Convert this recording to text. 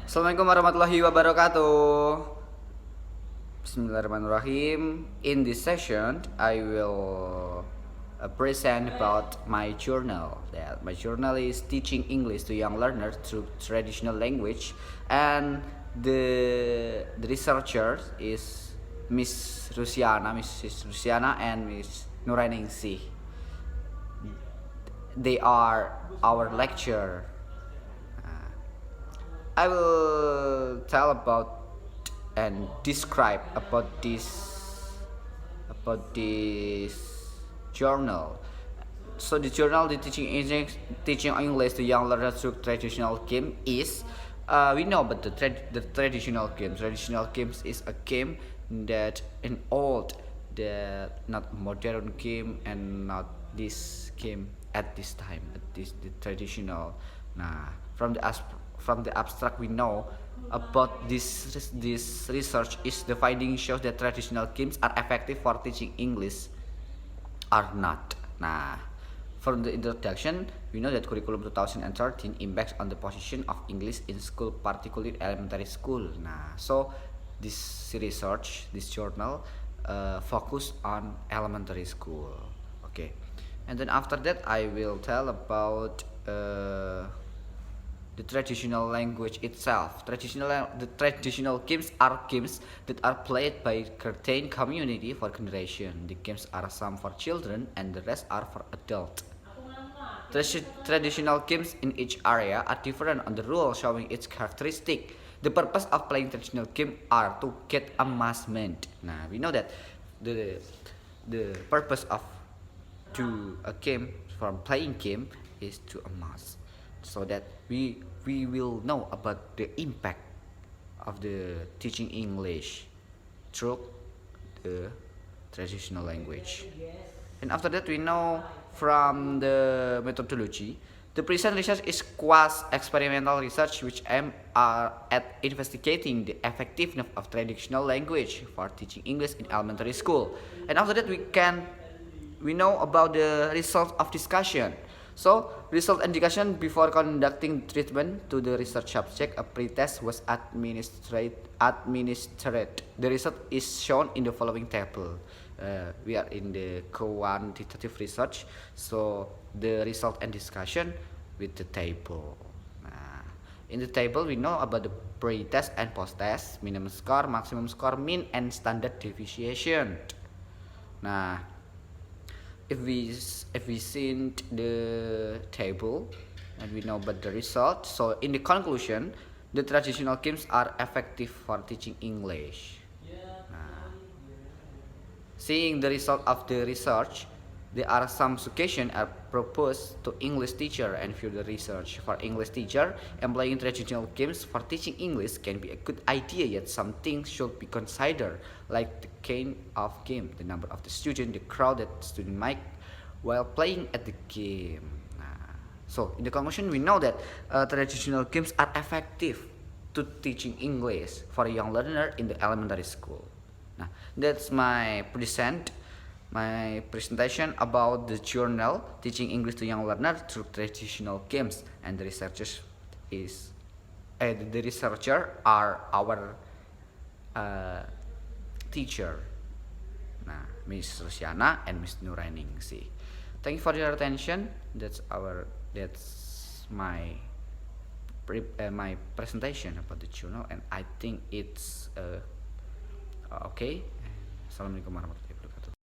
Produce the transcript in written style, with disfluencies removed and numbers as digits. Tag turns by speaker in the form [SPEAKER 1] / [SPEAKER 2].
[SPEAKER 1] Assalamualaikum warahmatullahi wabarakatuh. Bismillahirrahmanirrahim. In this session, I will present about my journal. That my journal is teaching English to young learners through traditional language, and the researcher is Mrs. Rusiana, and Miss Nurainingsih. They are our lecturer. I will tell about and describe about this journal. So the journal, the teaching English to young learners through traditional game is we know, but the traditional game. Traditional games is a game that an old, the not modern game, and not this game at this time. At this the traditional. Nah, from the abstract we know about this research is the finding shows that traditional games are effective for teaching English are not. Nah, from the introduction, we know that curriculum 2013 impacts on the position of English in school, particularly elementary school. Nah, so this research, this journal, focus on elementary school. Okay, and then after that, I will tell about the traditional language itself. The traditional games are games that are played by certain community for generation. The games are some for children and the rest are for adults. Traditional games in each area are different on the rules showing its characteristic. The purpose of playing traditional game are to get amusement. Nah, we know that the the purpose of to a game from playing game is to amuse, so that we will know about the impact of the teaching English through the traditional language. And after that, we know from the methodology, the present research is quasi experimental research which aim at investigating the effectiveness of traditional language for teaching English in elementary school. And after that, we know about the results of discussion. So, result and discussion before conducting treatment to the research subject, a pretest was administered. The result is shown in the following table. We are in the quantitative research, so the result and discussion with the table. In the table, we know about the pre-test and post-test, minimum score, maximum score, mean, and standard deviation. Nah, if we seen the table and we know about the result, so in the conclusion, the traditional games are effective for teaching English. Nah, seeing the result of the research, there are some suggestions are proposed to English teacher and view the research. For English teacher, employing traditional games for teaching English can be a good idea, yet some things should be considered, like the kind of game, the number of the student, the crowd that student might while playing at the game. So in the conclusion, we know that traditional games are effective to teaching English for a young learner in the elementary school. Nah, that's my presentation about the journal teaching English to young learners through traditional games, and the researcher are our uh, teacher, nah, Miss Rusiana and Miss Nurainingsih. Thank you for your attention. That's my presentation about the journal, and I think it's okay. Assalamualaikum warahmatullahi wabarakatuh.